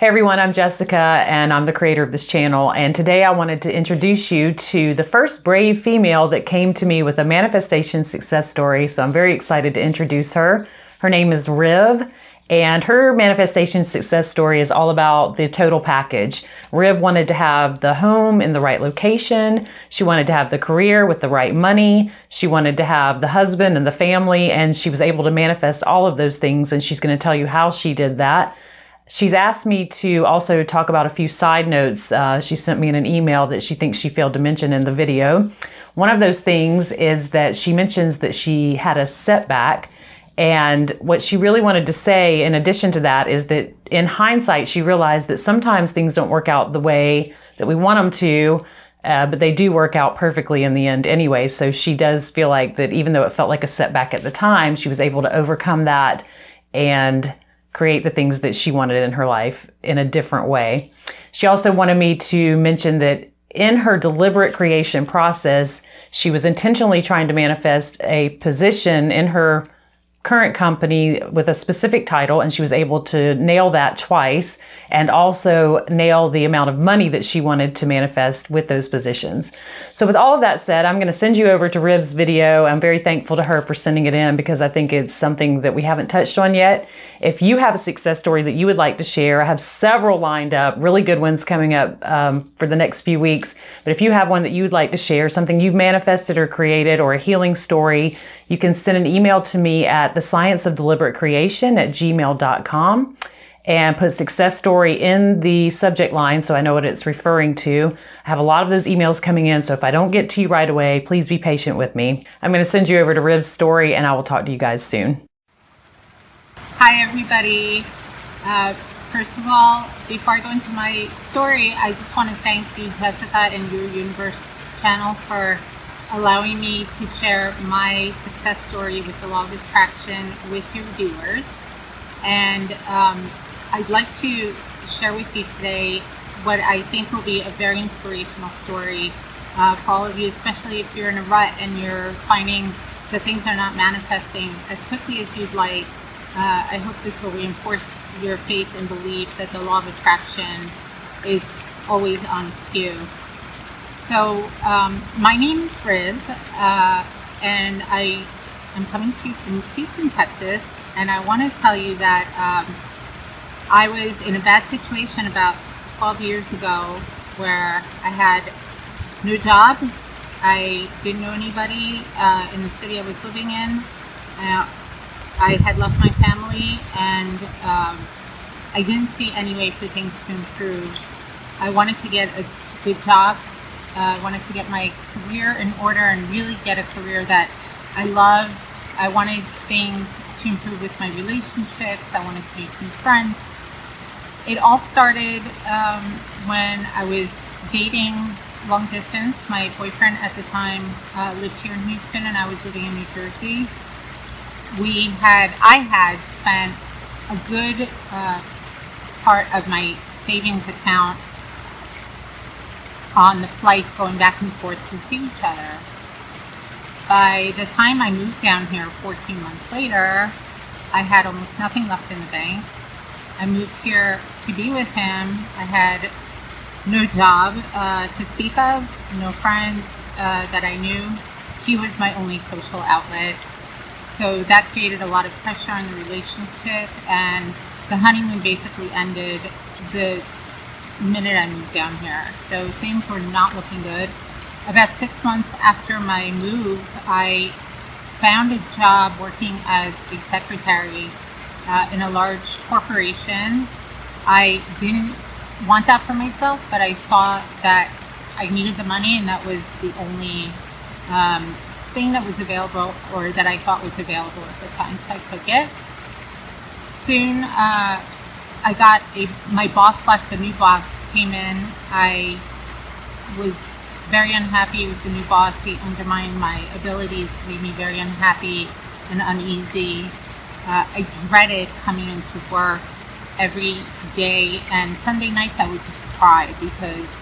Hey everyone, I'm Jessica and I'm the creator of this channel, and today I wanted to introduce you to the first brave female that came to me with a manifestation success story. So I'm very excited to introduce her. Her name is Riv, and her manifestation success story is all about the total package. Riv wanted to have the home in the right location. She wanted to have the career with the right money. She wanted to have the husband and the family, and she was able to manifest all of those things, and she's going to tell you how she did that. She's asked me to also talk about a few side notes. She sent me in an email that she thinks she failed to mention in the video. One of those things is that she mentions that she had a setback. And what she really wanted to say in addition to that is that in hindsight, she realized that sometimes things don't work out the way that we want them to, but they do work out perfectly in the end anyway. So she does feel like that even though it felt like a setback at the time, she was able to overcome that and create the things that she wanted in her life in a different way. She also wanted me to mention that in her deliberate creation process, she was intentionally trying to manifest a position in her current company with a specific title, and she was able to nail that twice and also nail the amount of money that she wanted to manifest with those positions. So with all of that said, I'm going to send you over to Riv's video. I'm very thankful to her for sending it in because I think it's something that we haven't touched on yet. If you have a success story that you would like to share, I have several lined up, really good ones coming up for the next few weeks. But if you have one that you would like to share, something you've manifested or created or a healing story, you can send an email to me at thescienceofdeliberategreation@gmail.com and put success story in the subject line so I know what it's referring to. I have a lot of those emails coming in, so if I don't get to you right away, please be patient with me. I'm going to send you over to Riv's story, and I will talk to you guys soon. Hi everybody. First of all, before I go into my story, I just want to thank you, Jessica, and Your Youniverse channel for allowing me to share my success story with the law of attraction with your viewers. And I'd like to share with you today what I think will be a very inspirational story for all of you, especially if you're in a rut and you're finding that things are not manifesting as quickly as you'd like. I hope this will reinforce your faith and belief that the law of attraction is always on cue. So my name is Riv, and I am coming to you from Houston, Texas, and I want to tell you that I was in a bad situation about 12 years ago where I had no job. I didn't know anybody in the city I was living in. I had left my family, and I didn't see any way for things to improve. I wanted to get a good job. I wanted to get my career in order and really get a career that I loved. I wanted things to improve with my relationships. I wanted to make new friends. It all started when I was dating long distance. My boyfriend at the time lived here in Houston, and I was living in New Jersey. I had spent a good part of my savings account on the flights going back and forth to see each other. By the time I moved down here 14 months later, I had almost nothing left in the bank. I moved here to be with him. I had no job to speak of, no friends that I knew. He was my only social outlet. So that created a lot of pressure on the relationship, and the honeymoon basically ended the minute I moved down here. So things were not looking good. About 6 months after my move, I found a job working as a secretary in a large corporation. I didn't want that for myself, but I saw that I needed the money, and that was the only thing that was available, or that I thought was available at the time, so I took it. Soon my boss left, the new boss came in. I was very unhappy with the new boss. He undermined my abilities, made me very unhappy and uneasy. I dreaded coming into work every day, and Sunday nights I would just cry because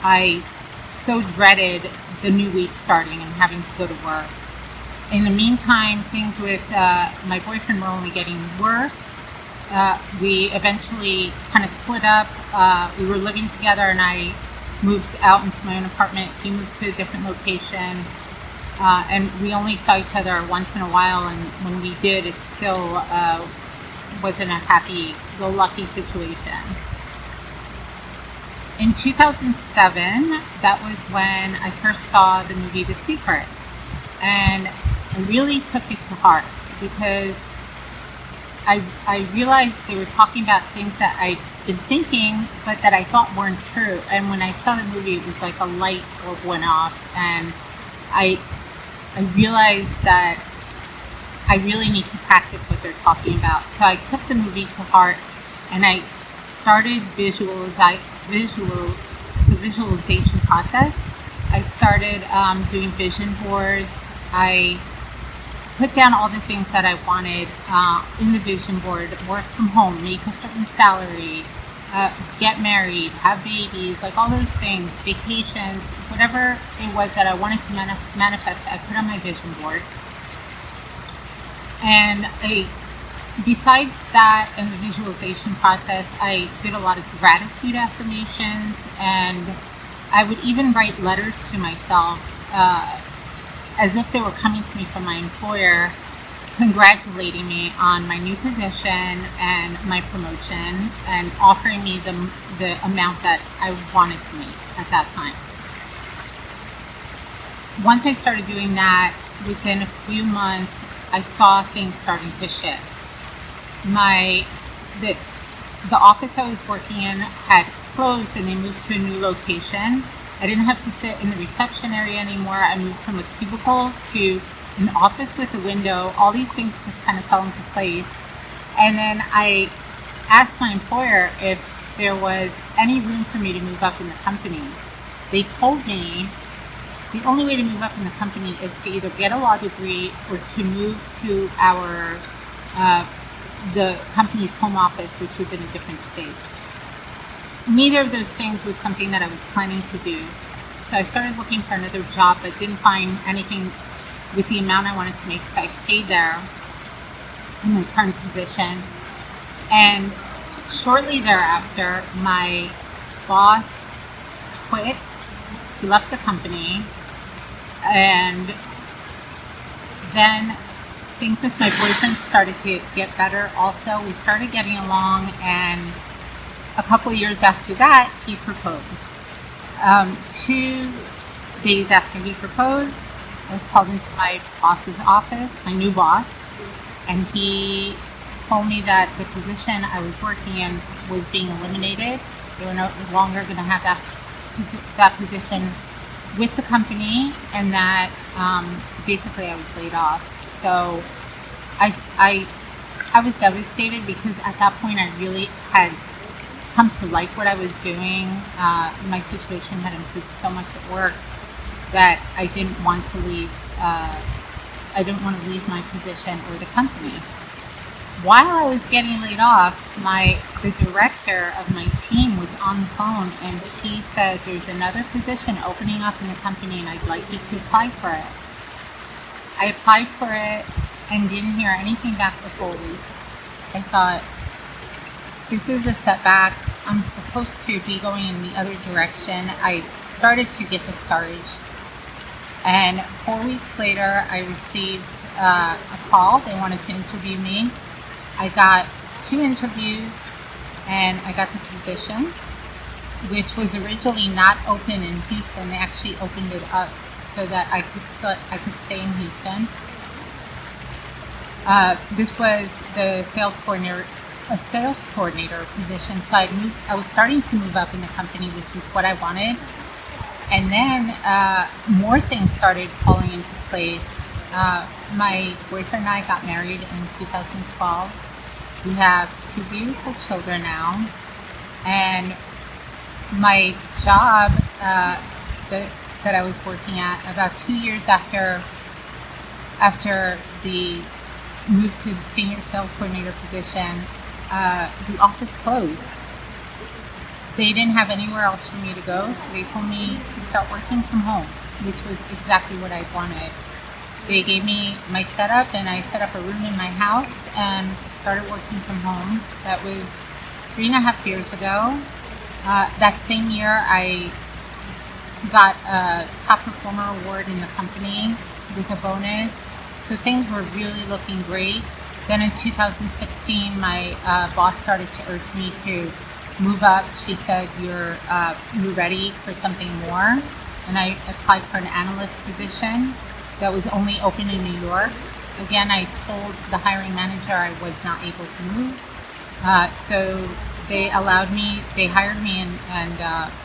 I so dreaded the new week starting and having to go to work. In the meantime, things with my boyfriend were only getting worse. we eventually kind of split up. We were living together, and I moved out into my own apartment. He moved to a different location, and we only saw each other once in a while. And when we did, it still wasn't a happy-go-lucky situation. In 2007, that was when I first saw the movie The Secret, and I really took it to heart because I realized they were talking about things that I'd been thinking, but that I thought weren't true. And when I saw the movie, it was like a light bulb went off, and I realized that I really need to practice what they're talking about. So I took the movie to heart, and I started the visualization process. I started doing vision boards. I put down all the things that I wanted in the vision board: work from home, make a certain salary, get married, have babies, like all those things, vacations, whatever it was that I wanted to manifest, I put on my vision board. And besides that and the visualization process, I did a lot of gratitude affirmations, and I would even write letters to myself as if they were coming to me from my employer, congratulating me on my new position and my promotion, and offering me the amount that I wanted to make at that time. Once I started doing that, within a few months, I saw things starting to shift. The office I was working in had closed, and they moved to a new location. I didn't have to sit in the reception area anymore. I moved from a cubicle to an office with a window. All these things just kind of fell into place. And then I asked my employer if there was any room for me to move up in the company. They told me the only way to move up in the company is to either get a law degree or to move to the company's home office, which was in a different state. Neither of those things was something that I was planning to do. So I started looking for another job, but didn't find anything with the amount I wanted to make. So I stayed there in my current position. And shortly thereafter, my boss quit. He left the company. And then things with my boyfriend started to get better also. We started getting along, and a couple of years after that, he proposed. 2 days after he proposed, I was called into my boss's office, my new boss, and he told me that the position I was working in was being eliminated. They were no longer going to have that position with the company, and that basically I was laid off. So I was devastated because at that point I really had come to like what I was doing. My situation had improved so much at work that I didn't want to leave. I didn't want to leave my position or the company. While I was getting laid off, the director of my team was on the phone, and she said, "There's another position opening up in the company, and I'd like you to apply for it." I applied for it and didn't hear anything back for 4 weeks. I thought, this is a setback. I'm supposed to be going in the other direction. I started to get discouraged. And 4 weeks later, I received a call. They wanted to interview me. I got 2 interviews, and I got the position, which was originally not open in Houston. They actually opened it up so that I could stay in Houston. This was a sales coordinator position. So I was starting to move up in the company, which was what I wanted. And then more things started falling into place. My boyfriend and I got married in 2012. We have 2 beautiful children now. And my job that I was working at, about 2 years after the move to the senior sales coordinator position, the office closed. They didn't have anywhere else for me to go, so they told me to start working from home, which was exactly what I wanted. they gave me my setup, and I set up a room in my house and started working from home. That was 3.5 years ago. That same year, I got a top performer award in the company with a bonus. So things were really looking great. Then in 2016, my boss started to urge me to move up. She said, you're ready for something more. And I applied for an analyst position that was only open in New York. Again, I told the hiring manager I was not able to move. So they hired me and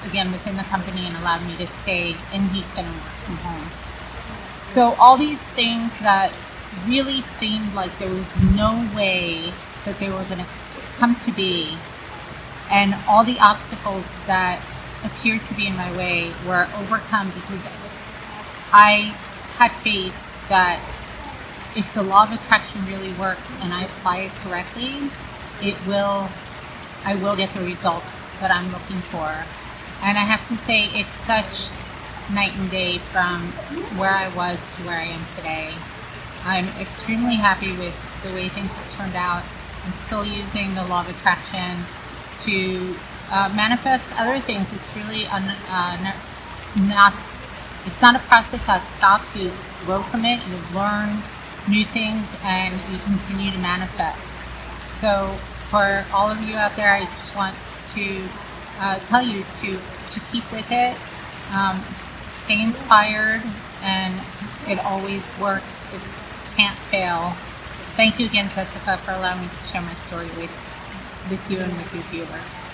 again within the company, and allowed me to stay in Houston and work from home. So all these things that really seemed like there was no way that they were going to come to be, and all the obstacles that appeared to be in my way were overcome because I had faith that if the law of attraction really works and I apply it correctly, I will get the results that I'm looking for. And I have to say, it's such night and day from where I was to where I am today. I'm extremely happy with the way things have turned out. I'm still using the law of attraction to manifest other things. It's really it's not a process that stops. You grow from it, you learn new things, and you continue to manifest. So for all of you out there, I just want to tell you to keep with it, stay inspired, and it always works. It can't fail. Thank you again, Jessica, for allowing me to share my story with you and with your viewers.